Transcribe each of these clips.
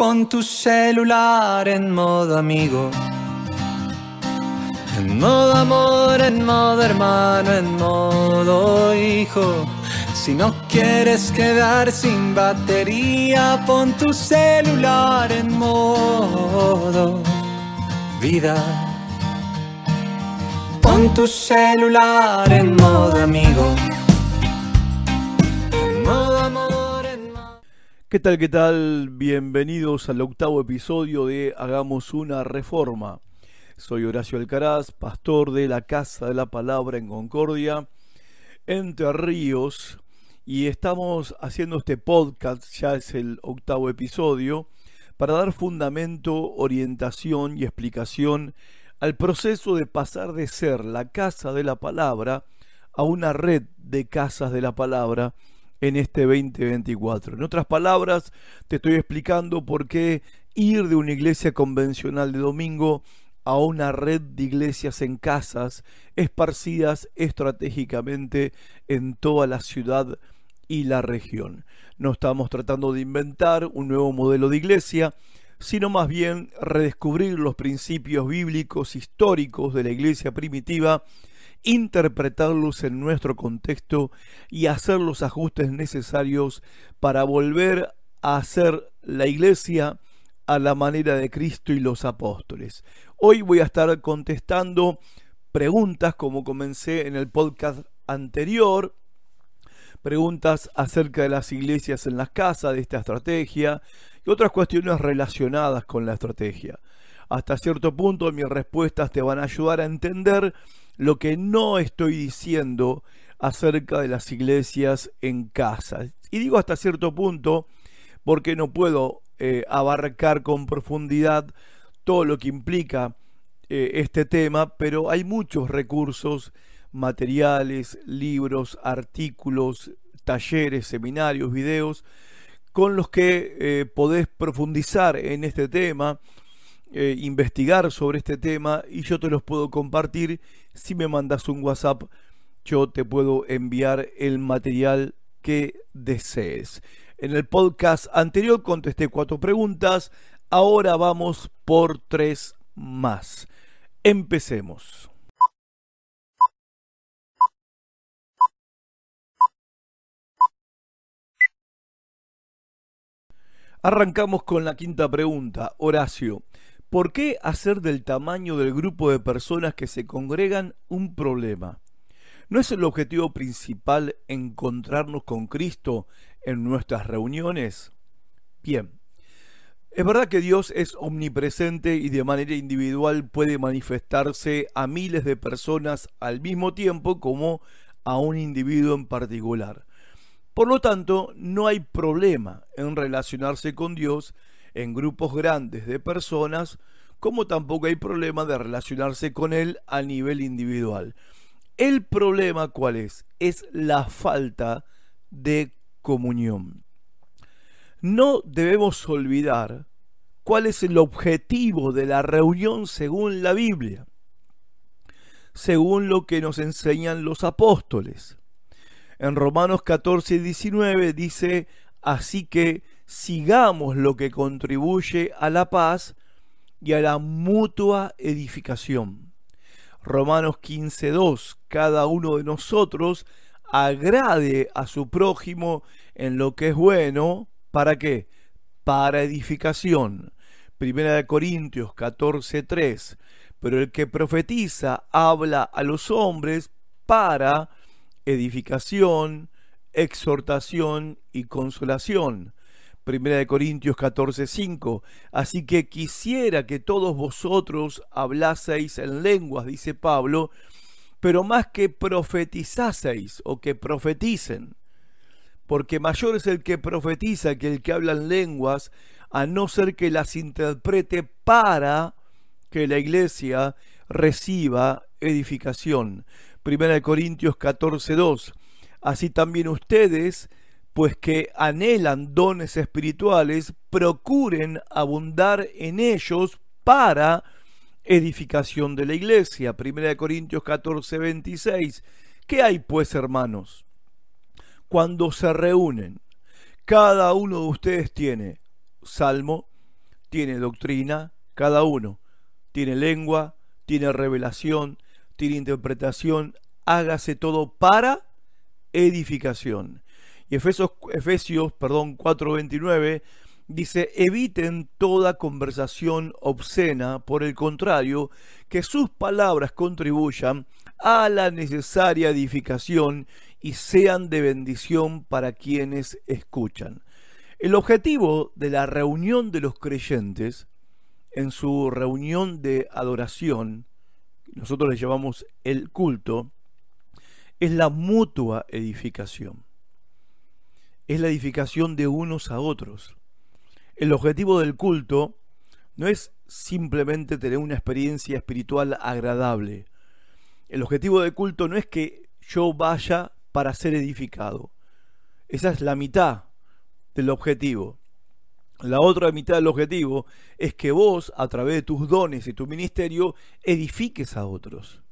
Pon tu celular en modo amigo, en modo amor, en modo hermano, en modo hijo. Si no quieres quedar sin batería, pon tu celular en modo vida. Pon tu celular en modo amigo, en modo amor, en modo... ¿Qué tal? ¿Qué tal? Bienvenidos al 8º episodio de Hagamos una Reforma. Soy Horacio Alcaraz, pastor de la Casa de la Palabra en Concordia, Entre Ríos, y estamos haciendo este podcast, ya es el 8º episodio, para dar fundamento, orientación y explicación al proceso de pasar de ser la Casa de la Palabra a una red de Casas de la Palabra en este 2024. En otras palabras, te estoy explicando por qué ir de una iglesia convencional de domingo a una red de iglesias en casas esparcidas estratégicamente en toda la ciudad y la región. No estamos tratando de inventar un nuevo modelo de iglesia, sino más bien redescubrir los principios bíblicos históricos de la iglesia primitiva, interpretarlos en nuestro contexto y hacer los ajustes necesarios para volver a hacer la iglesia a la manera de Cristo y los apóstoles. Hoy voy a estar contestando preguntas, como comencé en el podcast anterior, preguntas acerca de las iglesias en las casas, de esta estrategia y otras cuestiones relacionadas con la estrategia. Hasta cierto punto mis respuestas te van a ayudar a entender lo que no estoy diciendo acerca de las iglesias en casa. Y digo hasta cierto punto porque no puedo abarcar con profundidad todo lo que implica este tema, pero hay muchos recursos, materiales, libros, artículos, talleres, seminarios, videos, con los que podés profundizar en este tema, investigar sobre este tema, y yo te los puedo compartir. Si me mandas un WhatsApp, yo te puedo enviar el material que desees. En el podcast anterior contesté 4 preguntas, ahora vamos por 3 más. Empecemos. Arrancamos con la 5ª pregunta. Horacio, ¿por qué hacer del tamaño del grupo de personas que se congregan un problema? ¿No es el objetivo principal encontrarnos con Cristo en nuestras reuniones? Bien, es verdad que Dios es omnipresente y de manera individual puede manifestarse a miles de personas al mismo tiempo como a un individuo en particular. Por lo tanto, no hay problema en relacionarse con Dios en grupos grandes de personas, como tampoco hay problema de relacionarse con Él a nivel individual. El problema, ¿cuál es? Es la falta de comunión. No debemos olvidar cuál es el objetivo de la reunión según la Biblia, según lo que nos enseñan los apóstoles. En Romanos 14:19 dice: así que sigamos lo que contribuye a la paz y a la mutua edificación. Romanos 15:2, cada uno de nosotros agrade a su prójimo en lo que es bueno. ¿Para qué? Para edificación. Primera de Corintios 14:3, pero el que profetiza habla a los hombres para edificación, exhortación y consolación. Primera de Corintios 14:5, así que quisiera que todos vosotros hablaseis en lenguas, dice Pablo, pero más que profetizaseis o que profeticen, porque mayor es el que profetiza que el que habla en lenguas, a no ser que las interprete para que la iglesia reciba edificación. Primera de Corintios 14:2, así también ustedes, pues que anhelan dones espirituales, procuren abundar en ellos para edificación de la iglesia. Primera de Corintios 14:26, ¿qué hay pues, hermanos? Cuando se reúnen, cada uno de ustedes tiene salmo, tiene doctrina, cada uno tiene lengua, tiene revelación, tiene interpretación, hágase todo para edificación. Y Efesios 4:29 dice: eviten toda conversación obscena, por el contrario, que sus palabras contribuyan a la necesaria edificación y sean de bendición para quienes escuchan. El objetivo de la reunión de los creyentes, en su reunión de adoración, nosotros le llamamos el culto, es la mutua edificación. Es la edificación de unos a otros. El objetivo del culto no es simplemente tener una experiencia espiritual agradable. El objetivo del culto no es que yo vaya para ser edificado. Esa es la mitad del objetivo. La otra mitad del objetivo es que vos, a través de tus dones y tu ministerio, edifiques a otros.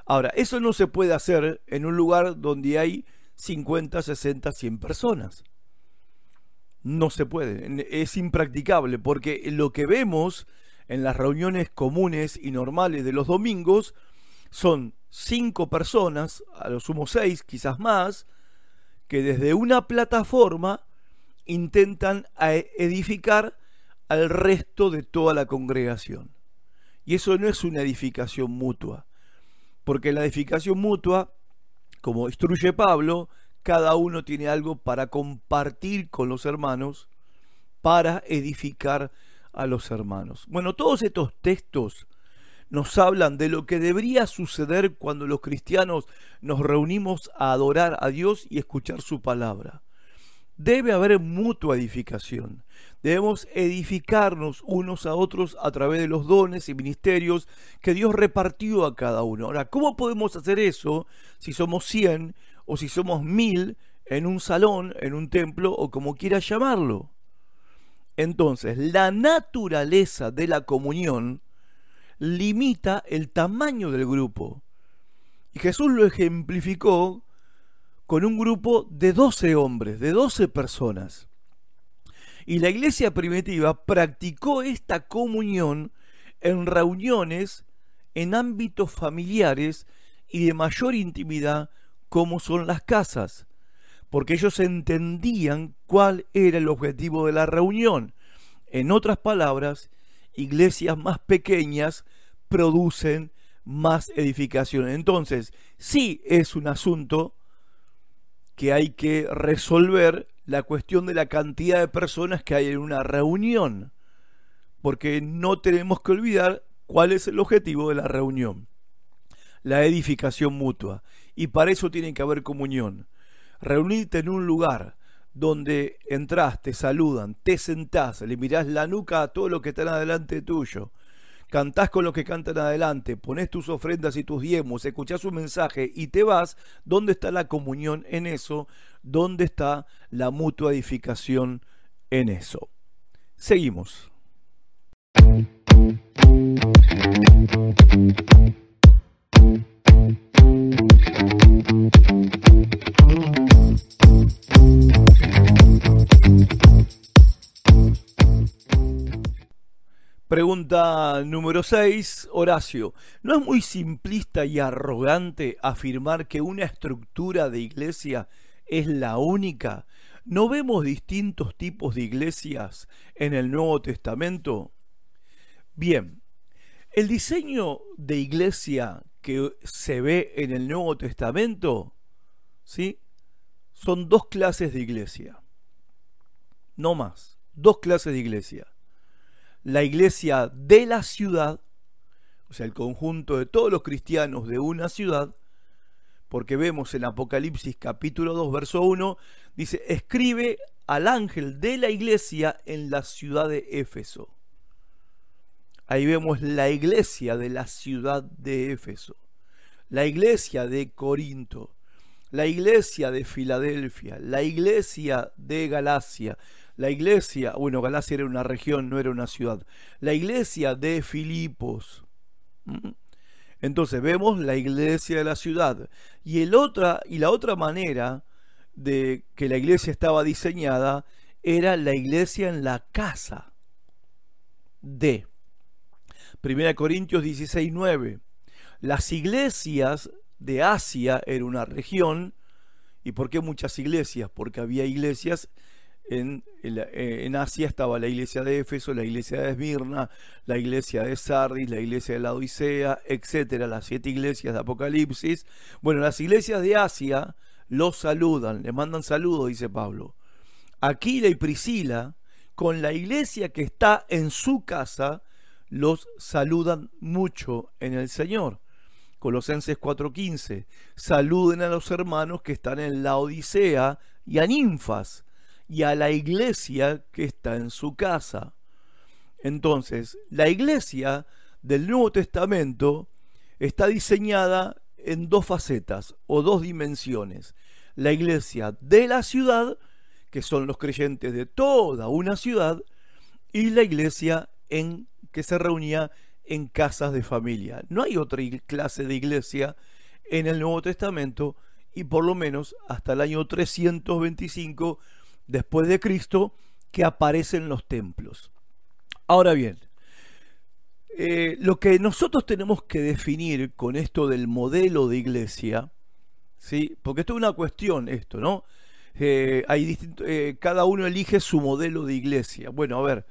Ahora, eso no se puede hacer en un lugar donde hay 50, 60, 100 personas. No se puede, es impracticable, porque lo que vemos en las reuniones comunes y normales de los domingos son 5 personas, a lo sumo 6, quizás más, que desde una plataforma intentan edificar al resto de toda la congregación. Y eso no es una edificación mutua, porque en la edificación mutua, como instruye Pablo, cada uno tiene algo para compartir con los hermanos, para edificar a los hermanos. Bueno, todos estos textos nos hablan de lo que debería suceder cuando los cristianos nos reunimos a adorar a Dios y escuchar su palabra. Debe haber mutua edificación. Debemos edificarnos unos a otros a través de los dones y ministerios que Dios repartió a cada uno. Ahora, ¿cómo podemos hacer eso si somos 100 o si somos 1000 en un salón, en un templo o como quieras llamarlo? Entonces, la naturaleza de la comunión limita el tamaño del grupo. Y Jesús lo ejemplificó con un grupo de 12 hombres, de 12 personas. Y la iglesia primitiva practicó esta comunión en reuniones en ámbitos familiares y de mayor intimidad, como son las casas, porque ellos entendían cuál era el objetivo de la reunión. En otras palabras, iglesias más pequeñas producen más edificación. Entonces, sí es un asunto que hay que resolver, la cuestión de la cantidad de personas que hay en una reunión, porque no tenemos que olvidar cuál es el objetivo de la reunión: la edificación mutua. Y para eso tiene que haber comunión. Reunirte en un lugar donde entras, te saludan, te sentás, le mirás la nuca a todo lo que están adelante tuyo, cantás con los que cantan adelante, ponés tus ofrendas y tus diezmos, escuchás un mensaje y te vas. ¿Dónde está la comunión en eso? ¿Dónde está la mutua edificación en eso? Seguimos. Pregunta número 6, Horacio. ¿No es muy simplista y arrogante afirmar que una estructura de iglesia es la única? ¿No vemos distintos tipos de iglesias en el Nuevo Testamento? Bien, el diseño de iglesia que se ve en el Nuevo Testamento, ¿sí?, son 2 clases de iglesia. No más, 2 clases de iglesia. La iglesia de la ciudad, o sea, el conjunto de todos los cristianos de una ciudad, porque vemos en Apocalipsis capítulo 2, verso 1, dice: escribe al ángel de la iglesia en la ciudad de Éfeso. Ahí vemos la iglesia de la ciudad de Éfeso, la iglesia de Corinto, la iglesia de Filadelfia, la iglesia de Galacia, la iglesia, bueno, Galacia era una región, no era una ciudad, la iglesia de Filipos. Entonces vemos la iglesia de la ciudad. Y la otra manera de que la iglesia estaba diseñada era la iglesia en la casa. de. 1 Corintios 16:9. Las iglesias de Asia era una región. ¿Y por qué muchas iglesias? Porque había iglesias en Asia. Estaba la iglesia de Éfeso, la iglesia de Esmirna, la iglesia de Sardis, la iglesia de la Odisea, etcétera, las 7 iglesias de Apocalipsis. Bueno, las iglesias de Asia los saludan, les mandan saludos, dice Pablo. Aquila y Priscila, con la iglesia que está en su casa, los saludan mucho en el Señor. Colosenses 4:15, saluden a los hermanos que están en la Odisea y a Ninfas y a la iglesia que está en su casa. Entonces, la iglesia del Nuevo Testamento está diseñada en 2 facetas o 2 dimensiones. La iglesia de la ciudad, que son los creyentes de toda una ciudad, y la iglesia que se reunía en casas de familia. No hay otra clase de iglesia en el Nuevo Testamento, y por lo menos hasta el año 325 después de Cristo que aparecen los templos. Ahora bien, lo que nosotros tenemos que definir con esto del modelo de iglesia, ¿sí? Porque esto es una cuestión, ¿no? Cada uno elige su modelo de iglesia. Bueno, a ver,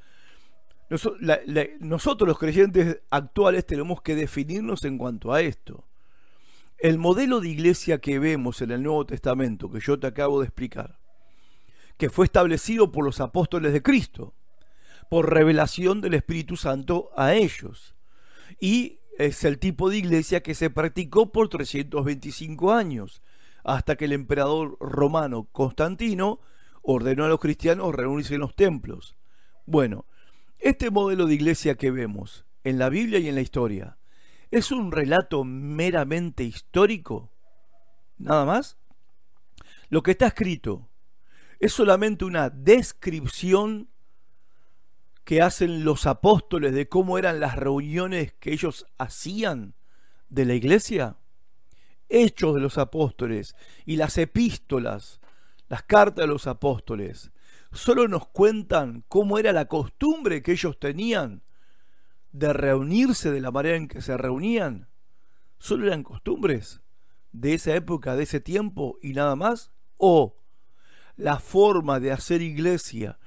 nosotros los creyentes actuales tenemos que definirnos en cuanto a esto. El modelo de iglesia que vemos en el Nuevo Testamento, que yo te acabo de explicar, que fue establecido por los apóstoles de Cristo, por revelación del Espíritu Santo a ellos, y es el tipo de iglesia que se practicó por 325 años, hasta que el emperador romano Constantino ordenó a los cristianos reunirse en los templos. Bueno, este modelo de iglesia que vemos en la Biblia y en la historia, ¿es un relato meramente histórico? ¿Nada más? Lo que está escrito es solamente una descripción que hacen los apóstoles de cómo eran las reuniones que ellos hacían de la iglesia. Hechos de los apóstoles y las epístolas, las cartas de los apóstoles, solo nos cuentan cómo era la costumbre que ellos tenían de reunirse de la manera en que se reunían. Solo eran costumbres de esa época, de ese tiempo y nada más. O la forma de hacer iglesia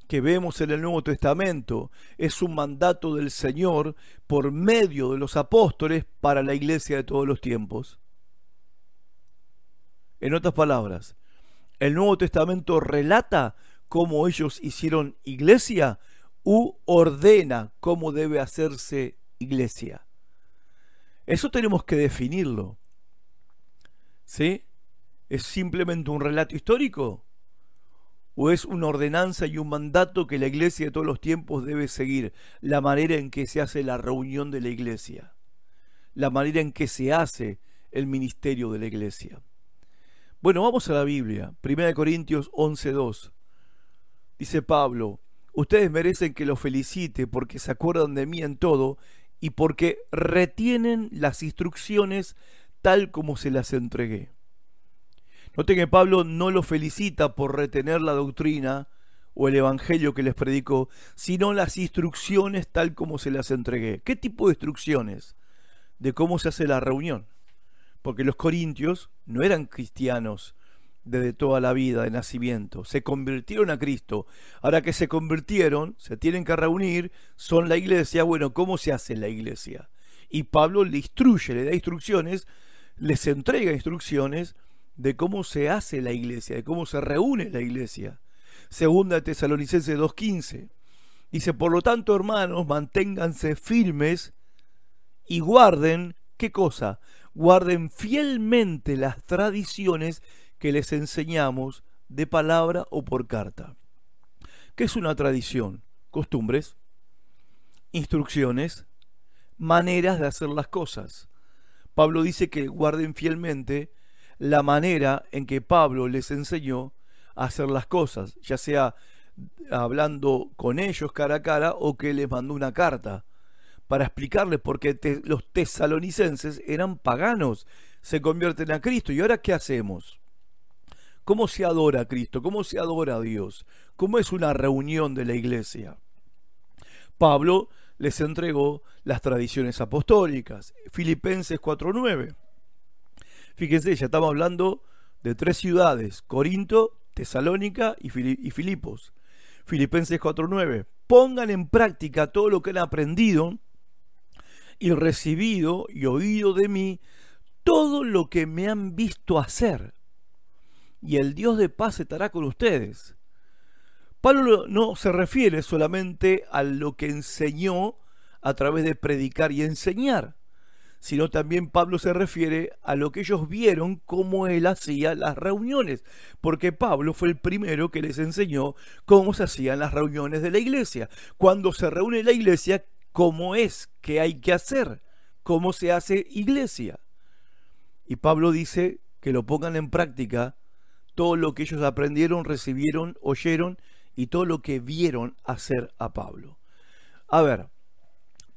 que vemos en el Nuevo Testamento es un mandato del Señor por medio de los apóstoles para la iglesia de todos los tiempos. En otras palabras, ¿el Nuevo Testamento relata cómo ellos hicieron iglesia u ordena cómo debe hacerse iglesia? Eso tenemos que definirlo. ¿Sí? ¿Es simplemente un relato histórico? ¿O es una ordenanza y un mandato que la iglesia de todos los tiempos debe seguir? La manera en que se hace la reunión de la iglesia, la manera en que se hace el ministerio de la iglesia. Bueno, vamos a la Biblia. 1 Corintios 11:2. Dice Pablo: ustedes merecen que los felicite porque se acuerdan de mí en todo y porque retienen las instrucciones tal como se las entregué. Noten que Pablo no los felicita por retener la doctrina o el evangelio que les predicó, sino las instrucciones tal como se las entregué. ¿Qué tipo de instrucciones? De cómo se hace la reunión. Porque los corintios no eran cristianos desde toda la vida de nacimiento, se convirtieron a Cristo. Ahora que se convirtieron, se tienen que reunir, son la iglesia. Bueno, ¿cómo se hace la iglesia? Y Pablo le instruye, le da instrucciones, les entrega instrucciones de cómo se hace la iglesia, de cómo se reúne la iglesia. Segunda de Tesalonicenses 2:15 dice: por lo tanto, hermanos, manténganse firmes y guarden, ¿qué cosa? Guarden fielmente las tradiciones que les enseñamos de palabra o por carta. ¿Qué es una tradición? Costumbres, instrucciones, maneras de hacer las cosas. Pablo dice que guarden fielmente la manera en que Pablo les enseñó a hacer las cosas, ya sea hablando con ellos cara a cara o que les mandó una carta para explicarles, porque los tesalonicenses eran paganos, se convierten a Cristo. ¿Y ahora qué hacemos? ¿Cómo se adora a Cristo? ¿Cómo se adora a Dios? ¿Cómo es una reunión de la iglesia? Pablo les entregó las tradiciones apostólicas. Filipenses 4:9. Fíjense, ya estamos hablando de 3 ciudades: Corinto, Tesalónica y Filipos. Filipenses 4:9. Pongan en práctica todo lo que han aprendido y recibido y oído de mí, todo lo que me han visto hacer, y el Dios de paz estará con ustedes. Pablo no se refiere solamente a lo que enseñó a través de predicar y enseñar, sino también Pablo se refiere a lo que ellos vieron cómo él hacía las reuniones, porque Pablo fue el primero que les enseñó cómo se hacían las reuniones de la iglesia. Cuando se reúne la iglesia, cómo es, qué hay que hacer, cómo se hace iglesia. Y Pablo dice que lo pongan en práctica todo lo que ellos aprendieron, recibieron, oyeron y todo lo que vieron hacer a Pablo. A ver,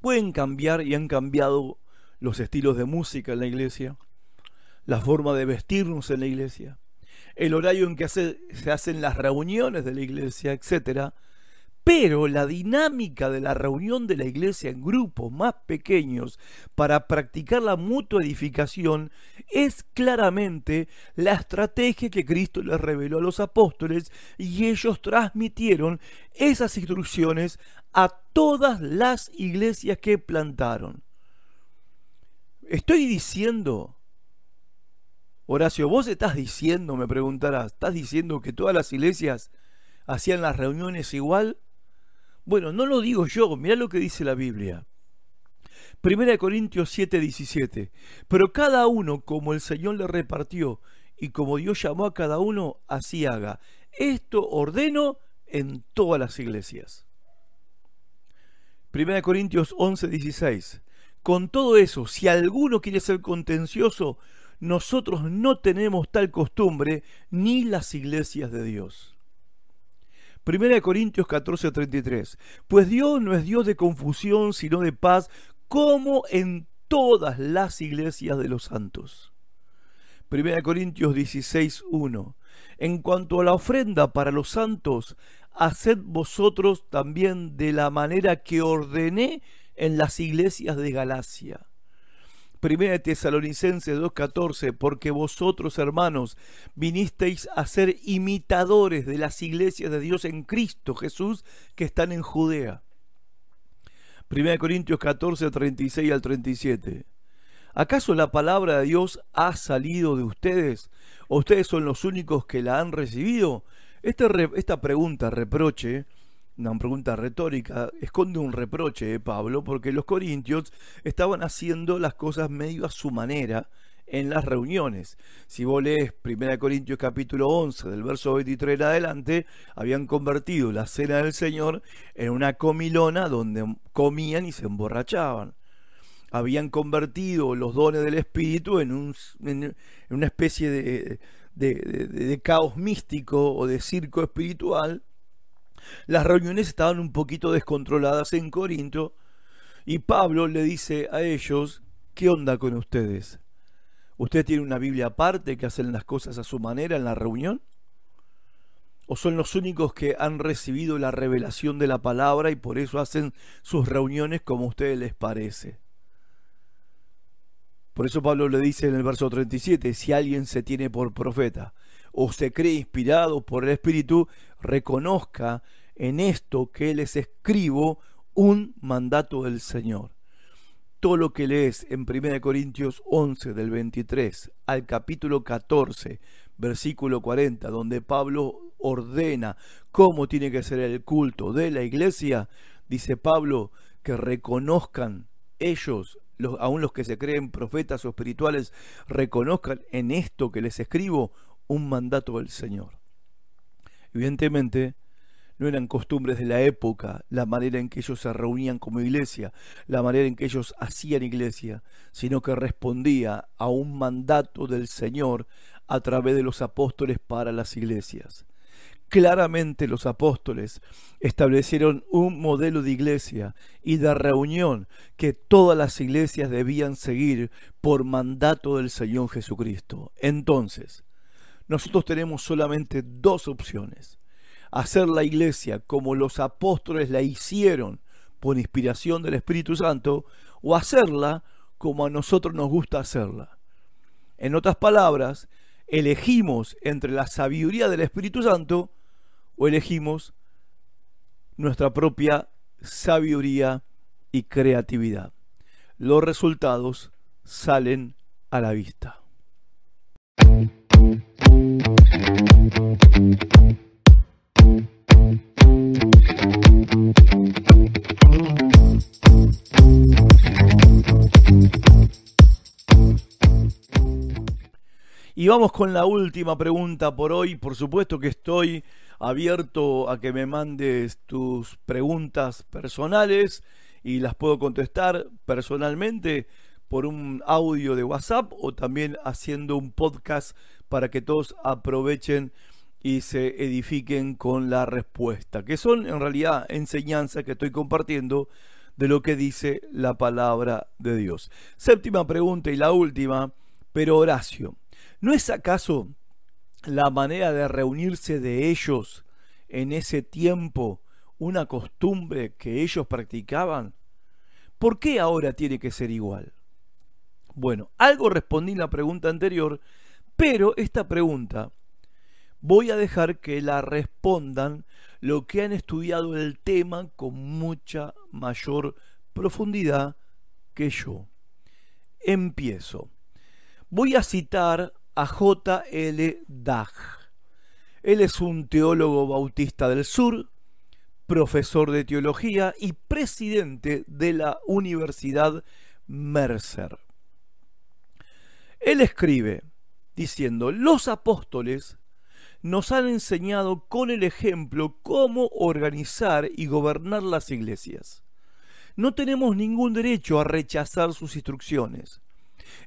pueden cambiar y han cambiado los estilos de música en la iglesia, la forma de vestirnos en la iglesia, el horario en que se hacen las reuniones de la iglesia, etc. Pero la dinámica de la reunión de la iglesia en grupos más pequeños para practicar la mutua edificación es claramente la estrategia que Cristo les reveló a los apóstoles, y ellos transmitieron esas instrucciones a todas las iglesias que plantaron. Estoy diciendo, Horacio, vos estás diciendo, me preguntarás, ¿estás diciendo que todas las iglesias hacían las reuniones igual? Bueno, no lo digo yo, mirá lo que dice la Biblia. 1 Corintios 7:17. Pero cada uno como el Señor le repartió y como Dios llamó a cada uno, así haga. Esto ordeno en todas las iglesias. 1 Corintios 11:16. Con todo eso, si alguno quiere ser contencioso, nosotros no tenemos tal costumbre, ni las iglesias de Dios. 1 Corintios 14:33. Pues Dios no es Dios de confusión, sino de paz, como en todas las iglesias de los santos. 1 Corintios 16:1. En cuanto a la ofrenda para los santos, haced vosotros también de la manera que ordené en las iglesias de Galacia. 1 Tesalonicenses 2:14. Porque vosotros, hermanos, vinisteis a ser imitadores de las iglesias de Dios en Cristo Jesús que están en Judea. 1 Corintios 14:36 al 37. ¿Acaso la palabra de Dios ha salido de ustedes? ¿O ustedes son los únicos que la han recibido? Esta pregunta, reproche, una pregunta retórica, esconde un reproche de Pablo, porque los corintios estaban haciendo las cosas medio a su manera en las reuniones. Si vos lees 1 Corintios capítulo 11, del verso 23 en adelante, habían convertido la cena del Señor en una comilona donde comían y se emborrachaban. Habían convertido los dones del Espíritu en una especie de caos místico o de circo espiritual. Las reuniones estaban un poquito descontroladas en Corinto, y Pablo le dice a ellos: ¿qué onda con ustedes? ¿Ustedes tienen una Biblia aparte que hacen las cosas a su manera en la reunión? ¿O son los únicos que han recibido la revelación de la palabra y por eso hacen sus reuniones como a ustedes les parece? Por eso Pablo le dice en el verso 37, si alguien se tiene por profeta o se cree inspirado por el Espíritu, reconozca en esto que les escribo un mandato del Señor. Todo lo que lees en 1 Corintios 11, del 23 al capítulo 14, versículo 40, donde Pablo ordena cómo tiene que ser el culto de la iglesia, dice Pablo que reconozcan ellos, aun los que se creen profetas o espirituales, reconozcan en esto que les escribo un mandato del Señor. Evidentemente, no eran costumbres de la época la manera en que ellos se reunían como iglesia, la manera en que ellos hacían iglesia, sino que respondía a un mandato del Señor a través de los apóstoles para las iglesias. Claramente los apóstoles establecieron un modelo de iglesia y de reunión que todas las iglesias debían seguir por mandato del Señor Jesucristo. Entonces, nosotros tenemos solamente dos opciones: hacer la iglesia como los apóstoles la hicieron por inspiración del Espíritu Santo o hacerla como a nosotros nos gusta hacerla. En otras palabras, elegimos entre la sabiduría del Espíritu Santo o elegimos nuestra propia sabiduría y creatividad. Los resultados salen a la vista. Y vamos con la última pregunta por hoy. Por supuesto que estoy abierto a que me mandes tus preguntas personales y las puedo contestar personalmente por un audio de WhatsApp o también haciendo un podcast para que todos aprovechen y se edifiquen con la respuesta, que son en realidad enseñanzas que estoy compartiendo de lo que dice la palabra de Dios. Séptima pregunta y la última, pero Horacio, ¿no es acaso la manera de reunirse de ellos en ese tiempo una costumbre que ellos practicaban? ¿Por qué ahora tiene que ser igual? Bueno, algo respondí en la pregunta anterior, pero esta pregunta voy a dejar que la respondan los que han estudiado el tema con mucha mayor profundidad que yo. Empiezo. Voy a citar a J.L. Dag. Él es un teólogo bautista del sur, profesor de teología y presidente de la Universidad Mercer. Él escribe diciendo: los apóstoles nos han enseñado con el ejemplo cómo organizar y gobernar las iglesias. No tenemos ningún derecho a rechazar sus instrucciones.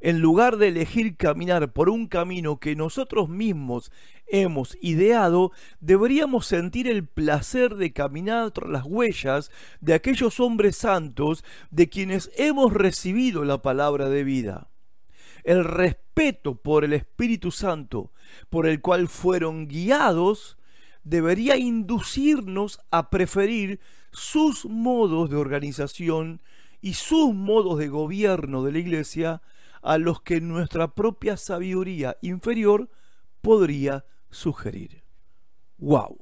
En lugar de elegir caminar por un camino que nosotros mismos hemos ideado, deberíamos sentir el placer de caminar tras las huellas de aquellos hombres santos de quienes hemos recibido la palabra de vida. El respeto por el Espíritu Santo, por el cual fueron guiados, debería inducirnos a preferir sus modos de organización y sus modos de gobierno de la iglesia a los que nuestra propia sabiduría inferior podría sugerir. ¡Wow!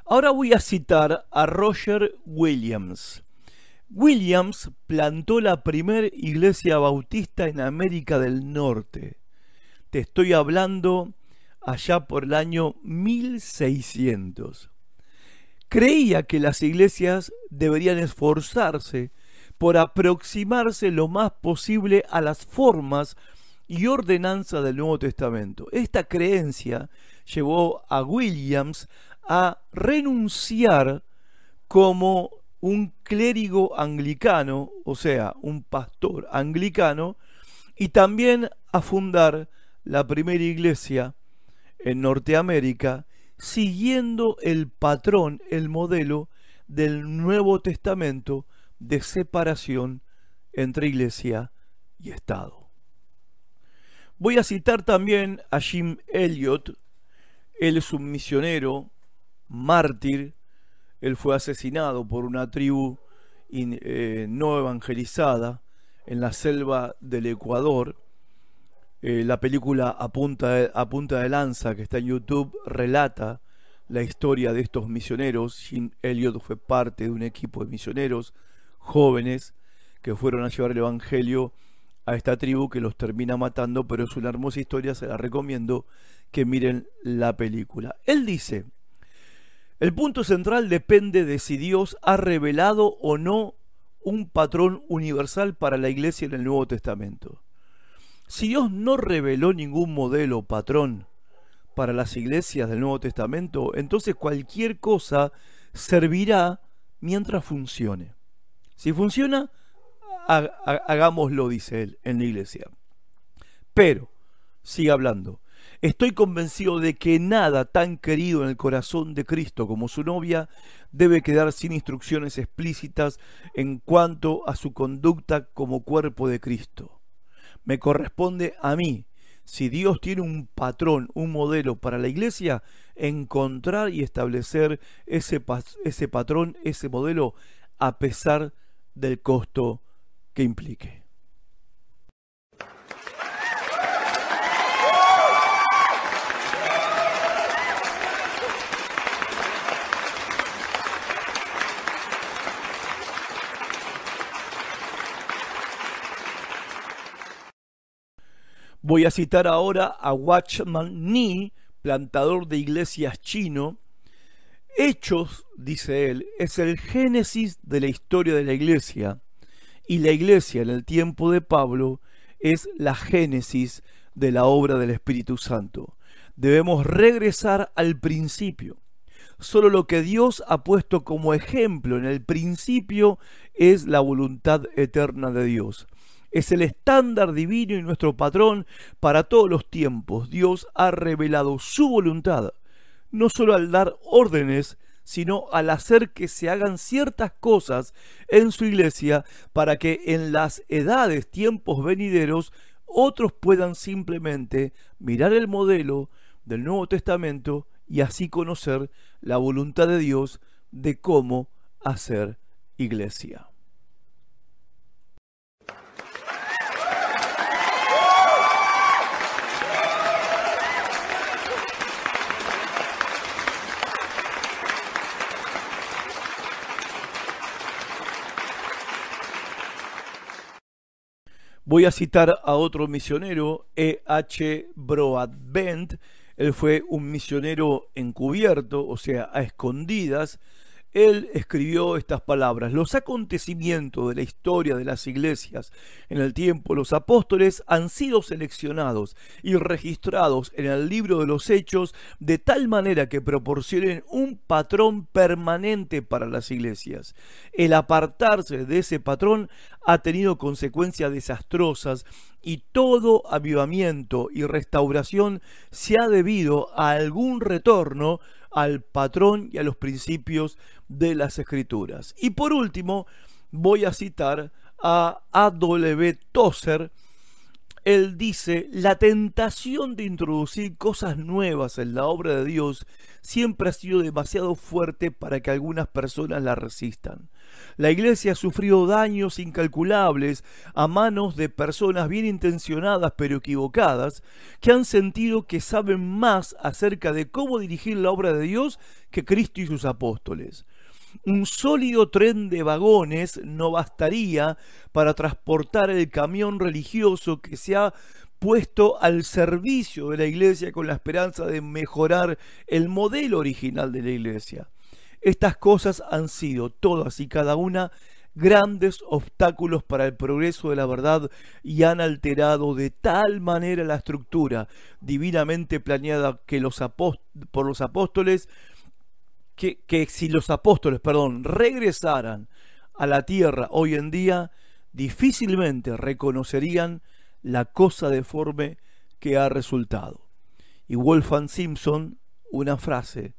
Ahora voy a citar a Roger Williams. Williams plantó la primera iglesia bautista en América del Norte. Te estoy hablando allá por el año 1600. Creía que las iglesias deberían esforzarse por aproximarse lo más posible a las formas y ordenanzas del Nuevo Testamento. Esta creencia llevó a Williams a renunciar como un clérigo anglicano, o sea, un pastor anglicano, y también a fundar la primera iglesia en Norteamérica, siguiendo el patrón, el modelo del Nuevo Testamento de separación entre iglesia y Estado. Voy a citar también a Jim Elliot. Él es un misionero, mártir. Él fue asesinado por una tribu no evangelizada en la selva del Ecuador. La película a punta de lanza, que está en YouTube, relata la historia de estos misioneros. Jim Elliot fue parte de un equipo de misioneros jóvenes que fueron a llevar el evangelio a esta tribu, que los termina matando, pero es una hermosa historia, se la recomiendo que miren la película. Él dice: el punto central depende de si Dios ha revelado o no un patrón universal para la iglesia en el Nuevo Testamento. Si Dios no reveló ningún modelo o patrón para las iglesias del Nuevo Testamento, entonces cualquier cosa servirá mientras funcione. Si funciona, hagámoslo, dice él, en la iglesia. Pero, sigue hablando, Estoy convencido de que nada tan querido en el corazón de Cristo como su novia debe quedar sin instrucciones explícitas en cuanto a su conducta como cuerpo de Cristo. Me corresponde a mí, si Dios tiene un patrón, un modelo para la iglesia, encontrar y establecer ese patrón, ese modelo, a pesar del costo que implique. Voy a citar ahora a Watchman Nee, plantador de iglesias chino. Hechos, dice él, es el génesis de la historia de la iglesia, y la iglesia en el tiempo de Pablo es la génesis de la obra del Espíritu Santo. Debemos regresar al principio. Solo lo que Dios ha puesto como ejemplo en el principio es la voluntad eterna de Dios. Es el estándar divino y nuestro patrón para todos los tiempos. Dios ha revelado su voluntad, no solo al dar órdenes, sino al hacer que se hagan ciertas cosas en su iglesia para que en las edades, tiempos venideros, otros puedan simplemente mirar el modelo del Nuevo Testamento y así conocer la voluntad de Dios de cómo hacer iglesia. Voy a citar a otro misionero, E.H. Broadbent. Él fue un misionero encubierto, o sea, a escondidas. Él escribió estas palabras: los acontecimientos de la historia de las iglesias en el tiempo de los apóstoles han sido seleccionados y registrados en el libro de los Hechos de tal manera que proporcionen un patrón permanente para las iglesias. El apartarse de ese patrón ha tenido consecuencias desastrosas y todo avivamiento y restauración se ha debido a algún retorno al patrón y a los principios de las Escrituras. Y por último, voy a citar a A.W. Tozer. Él dice: la tentación de introducir cosas nuevas en la obra de Dios siempre ha sido demasiado fuerte para que algunas personas la resistan. La iglesia ha sufrido daños incalculables a manos de personas bien intencionadas pero equivocadas, que han sentido que saben más acerca de cómo dirigir la obra de Dios que Cristo y sus apóstoles. Un sólido tren de vagones no bastaría para transportar el camión religioso que se ha puesto al servicio de la iglesia con la esperanza de mejorar el modelo original de la iglesia. Estas cosas han sido, todas y cada una, grandes obstáculos para el progreso de la verdad y han alterado de tal manera la estructura divinamente planeada que por los apóstoles, que si los apóstoles, regresaran a la tierra hoy en día, difícilmente reconocerían la cosa deforme que ha resultado. Y Wolfgang Simpson, una frase,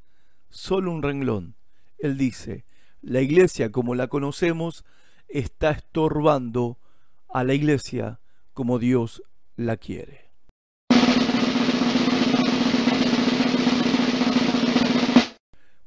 solo un renglón. Él dice: la iglesia como la conocemos está estorbando a la iglesia como Dios la quiere.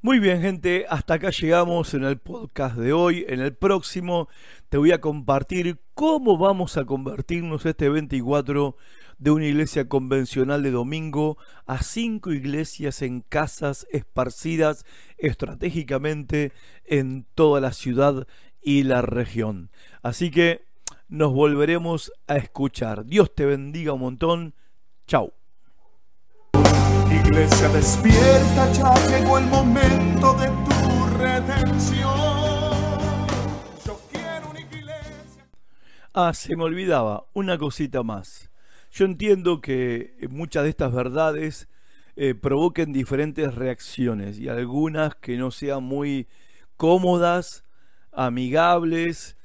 Muy bien, gente, hasta acá llegamos en el podcast de hoy. En el próximo te voy a compartir cómo vamos a convertirnos este 24 de una iglesia convencional de domingo a 5 iglesias en casas esparcidas estratégicamente en toda la ciudad y la región. Así que nos volveremos a escuchar. Dios te bendiga un montón. Chau. Iglesia, despierta, ya llegó el momento de tu redención. Yo quiero una iglesia. Se me olvidaba una cosita más. Yo entiendo que muchas de estas verdades provoquen diferentes reacciones y algunas que no sean muy cómodas, amigables,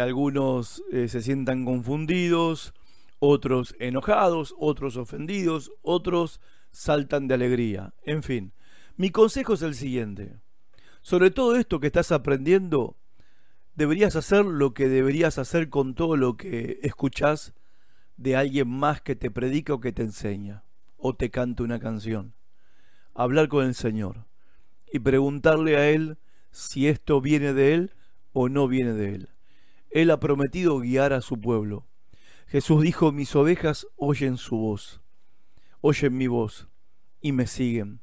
algunos se sientan confundidos, otros enojados, otros ofendidos, otros saltan de alegría. En fin, mi consejo es el siguiente. Sobre todo esto que estás aprendiendo, deberías hacer lo que deberías hacer con todo lo que escuchás de alguien más que te predica o que te enseña o te canta una canción. Hablar con el Señor y preguntarle a Él si esto viene de Él o no viene de Él. Él ha prometido guiar a su pueblo. Jesús dijo: mis ovejas oyen su voz, oyen mi voz y me siguen.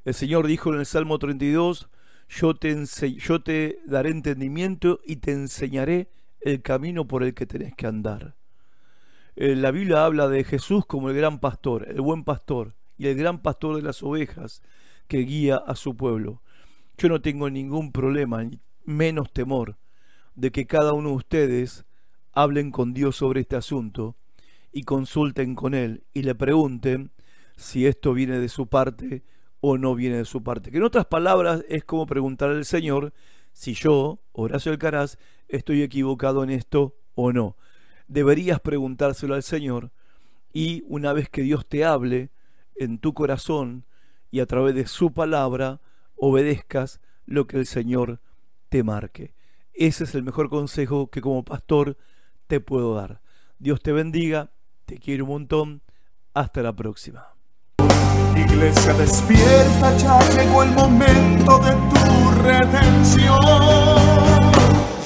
El Señor dijo en el Salmo 32: yo te daré entendimiento y te enseñaré el camino por el que tenés que andar. La Biblia habla de Jesús como el gran pastor, el buen pastor y el gran pastor de las ovejas que guía a su pueblo. Yo no tengo ningún problema, ni menos temor, de que cada uno de ustedes hablen con Dios sobre este asunto y consulten con Él y le pregunten si esto viene de su parte o no viene de su parte. Que en otras palabras es como preguntarle al Señor si yo, Horacio Alcaraz, estoy equivocado en esto o no. Deberías preguntárselo al Señor, y una vez que Dios te hable en tu corazón y a través de su palabra, obedezcas lo que el Señor te marque. Ese es el mejor consejo que como pastor te puedo dar. Dios te bendiga, te quiero un montón, hasta la próxima. Iglesia, despierta, ya llegó el momento de tu redención.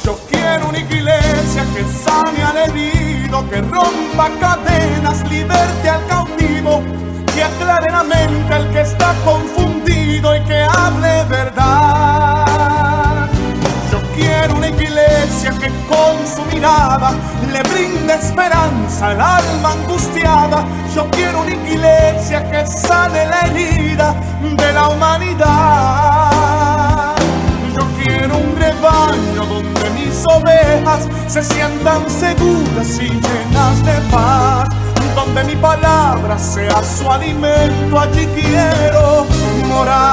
Yo quiero una iglesia que sane al herido, que rompa cadenas, liberte al cautivo, que aclare la mente al que está confundido y que hable verdad. Yo quiero una iglesia que con su mirada le brinde esperanza al alma angustiada. Yo quiero una iglesia que sane la herida de la humanidad. Yo quiero un rebaño donde mis ovejas se sientan seguras y llenas de paz, donde mi palabra sea su alimento. Allí quiero morar.